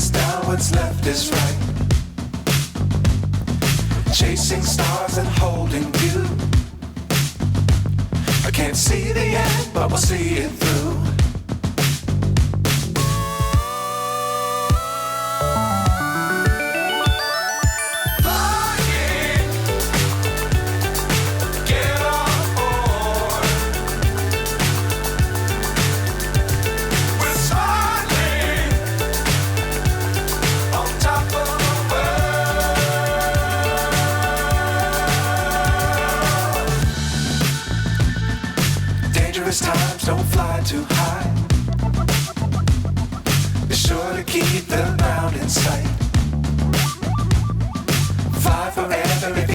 is down, what's left is right. Chasing stars and holding you. I can't see the end, but we'll see it through. Times don't fly too high. Be sure to keep the ground in sight. Fly forever if